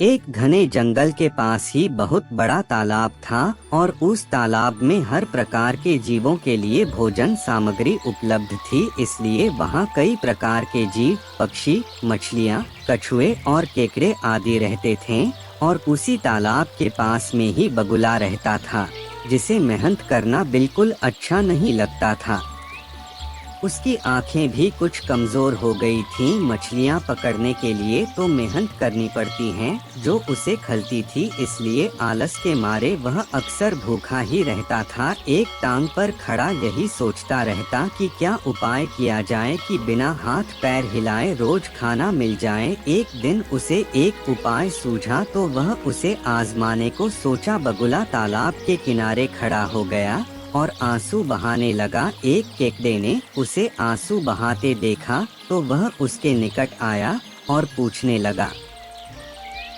एक घने जंगल के पास ही बहुत बड़ा तालाब था और उस तालाब में हर प्रकार के जीवों के लिए भोजन सामग्री उपलब्ध थी। इसलिए वहाँ कई प्रकार के जीव, पक्षी, मछलियाँ, कछुए और केकड़े आदि रहते थे। और उसी तालाब के पास में ही बगुला रहता था, जिसे मेहनत करना बिल्कुल अच्छा नहीं लगता था। उसकी आंखें भी कुछ कमजोर हो गई थीं। मछलियां पकड़ने के लिए तो मेहनत करनी पड़ती हैं, जो उसे खलती थी, इसलिए आलस के मारे वह अक्सर भूखा ही रहता था। एक टांग पर खड़ा यही सोचता रहता कि क्या उपाय किया जाए कि बिना हाथ पैर हिलाए रोज खाना मिल जाए। एक दिन उसे एक उपाय सूझा तो वह उसे आजमाने को सोचा। बगुला तालाब के किनारे खड़ा हो गया और आंसू बहाने लगा। एक केकड़े ने उसे आंसू बहाते देखा तो वह उसके निकट आया और पूछने लगा,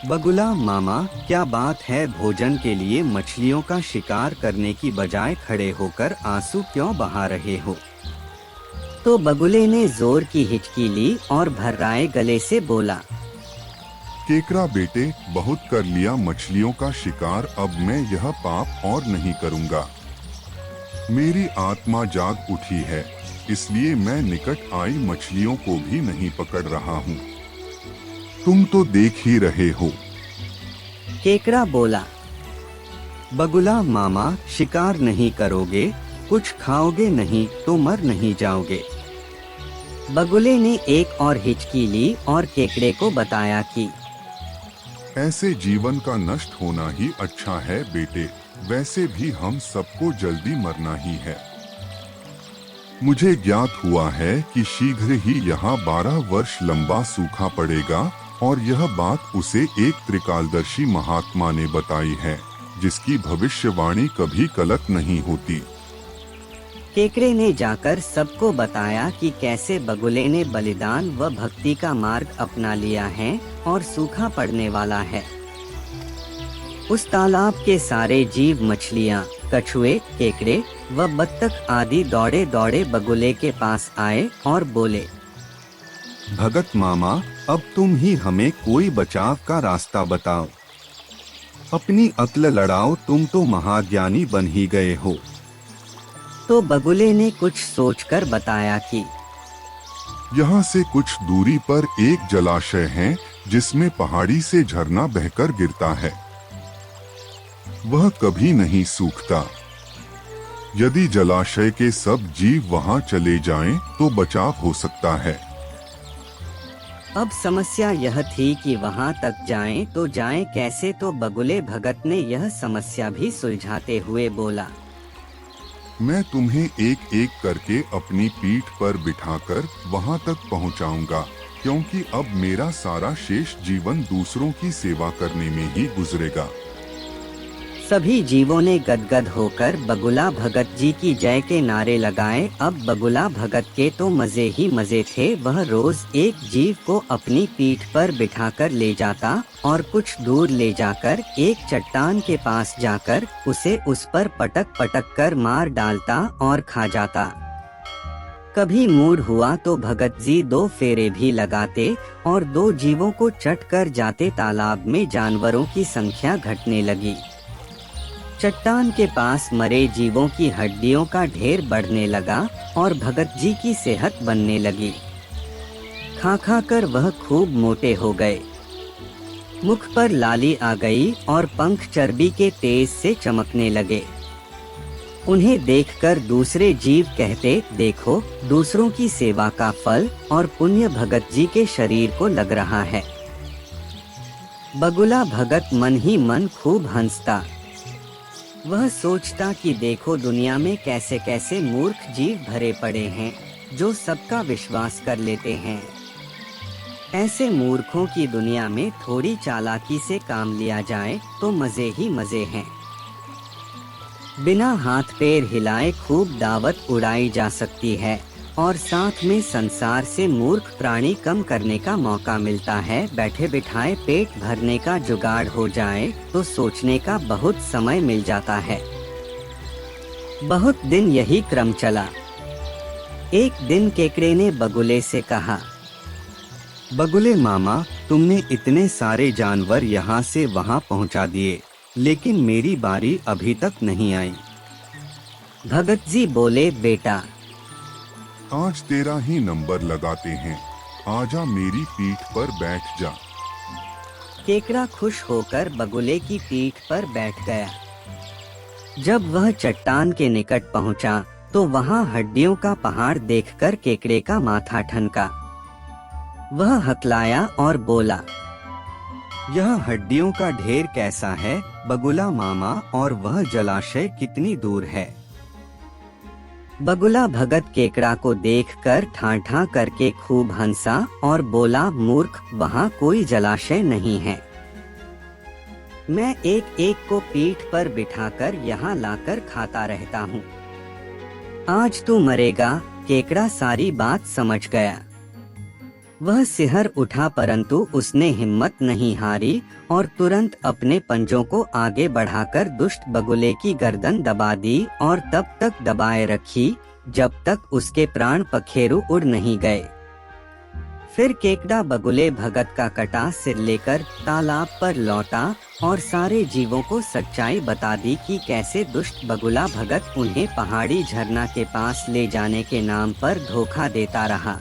बगुला मामा, क्या बात है? भोजन के लिए मछलियों का शिकार करने की बजाय खड़े होकर आंसू क्यों बहा रहे हो? तो बगुले ने जोर की हिचकी ली और भर्राए गले से बोला, केकड़ा बेटे, बहुत कर लिया मछलियों का शिकार, अब मैं यह पाप और नहीं करूँगा। मेरी आत्मा जाग उठी है, इसलिए मैं निकट आई मछलियों को भी नहीं पकड़ रहा हूँ। तुम तो देख ही रहे हो। केकड़ा बोला, बगुला मामा, शिकार नहीं करोगे, कुछ खाओगे नहीं तो मर नहीं जाओगे। बगुले ने एक और हिचकी ली और केकड़े को बताया कि ऐसे जीवन का नष्ट होना ही अच्छा है बेटे, वैसे भी हम सबको जल्दी मरना ही है। मुझे ज्ञात हुआ है कि शीघ्र ही यहाँ 12 वर्ष लंबा सूखा पड़ेगा और यह बात उसे एक त्रिकालदर्शी महात्मा ने बताई है, जिसकी भविष्यवाणी कभी गलत नहीं होती। केकड़े ने जाकर सबको बताया कि कैसे बगुले ने बलिदान व भक्ति का मार्ग अपना लिया है और सूखा पड़ने वाला है। उस तालाब के सारे जीव, मछलियाँ, कछुए, केकड़े व बत्तख आदि दौड़े दौड़े बगुले के पास आए और बोले, भगत मामा, अब तुम ही हमें कोई बचाव का रास्ता बताओ। अपनी अक्ल लड़ाओ, तुम तो महाज्ञानी बन ही गए हो। तो बगुले ने कुछ सोचकर बताया कि यहाँ से कुछ दूरी पर एक जलाशय है, जिसमें पहाड़ी से झरना बहकर गिरता है। वह कभी नहीं सूखता। यदि जलाशय के सब जीव वहाँ चले जाएं, तो बचाव हो सकता है। अब समस्या यह थी कि वहाँ तक जाएं तो जाएं कैसे। तो बगुले भगत ने यह समस्या भी सुलझाते हुए बोला, मैं तुम्हें एक एक करके अपनी पीठ पर बिठाकर वहाँ तक पहुँचाऊंगा, क्योंकि अब मेरा सारा शेष जीवन दूसरों की सेवा करने में ही गुजरेगा। सभी जीवों ने गदगद होकर बगुला भगत जी की जय के नारे लगाए। अब बगुला भगत के तो मजे ही मजे थे। वह रोज एक जीव को अपनी पीठ पर बिठाकर ले जाता और कुछ दूर ले जाकर एक चट्टान के पास जाकर उसे उस पर पटक पटक कर मार डालता और खा जाता। कभी मूड हुआ तो भगत जी 2 फेरे भी लगाते और 2 जीवों को चट कर जाते। तालाब में जानवरों की संख्या घटने लगी। चट्टान के पास मरे जीवों की हड्डियों का ढेर बढ़ने लगा और भगत जी की सेहत बनने लगी। खा खा कर वह खूब मोटे हो गए। मुख पर लाली आ गई और पंख चर्बी के तेज से चमकने लगे। उन्हें देखकर दूसरे जीव कहते, देखो, दूसरों की सेवा का फल और पुण्य भगत जी के शरीर को लग रहा है। बगुला भगत मन ही मन खूब हंसता। वह सोचता कि देखो, दुनिया में कैसे कैसे मूर्ख जीव भरे पड़े हैं, जो सबका विश्वास कर लेते हैं। ऐसे मूर्खों की दुनिया में थोड़ी चालाकी से काम लिया जाए तो मजे ही मजे हैं। बिना हाथ पैर हिलाए खूब दावत उड़ाई जा सकती है और साथ में संसार से मूर्ख प्राणी कम करने का मौका मिलता है। बैठे बिठाए पेट भरने का जुगाड़ हो जाए तो सोचने का बहुत समय मिल जाता है। बहुत दिन यही क्रम चला। एक दिन केकड़े ने बगुले से कहा, बगुले मामा, तुमने इतने सारे जानवर यहाँ से वहाँ पहुँचा दिए, लेकिन मेरी बारी अभी तक नहीं आई। भगत जी बोले, बेटा आज तेरा ही नंबर लगाते हैं, आजा मेरी पीठ पर बैठ जा। केकड़ा खुश होकर बगुले की पीठ पर बैठ गया। जब वह चट्टान के निकट पहुंचा, तो वहां हड्डियों का पहाड़ देखकर केकड़े का माथा ठनका। वह हकलाया और बोला, यह हड्डियों का ढेर कैसा है बगुला मामा, और वह जलाशय कितनी दूर है। बगुला भगत केकड़ा को देखकर ठां करके खूब हंसा और बोला, मूर्ख, वहाँ कोई जलाशय नहीं है। मैं एक एक को पीठ पर बिठाकर यहाँ लाकर खाता रहता हूँ। आज तू मरेगा। केकड़ा सारी बात समझ गया। वह सिहर उठा, परंतु उसने हिम्मत नहीं हारी और तुरंत अपने पंजों को आगे बढ़ाकर दुष्ट बगुले की गर्दन दबा दी और तब तक दबाए रखी जब तक उसके प्राण पखेरु उड़ नहीं गए। फिर केकड़ा बगुले भगत का कटा सिर लेकर तालाब पर लौटा और सारे जीवों को सच्चाई बता दी कि कैसे दुष्ट बगुला भगत उन्हें पहाड़ी झरना के पास ले जाने के नाम पर धोखा देता रहा।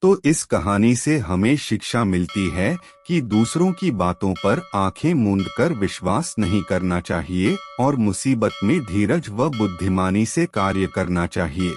तो इस कहानी से हमें शिक्षा मिलती है कि दूसरों की बातों पर आंखें मूंदकर विश्वास नहीं करना चाहिए और मुसीबत में धीरज व बुद्धिमानी से कार्य करना चाहिए।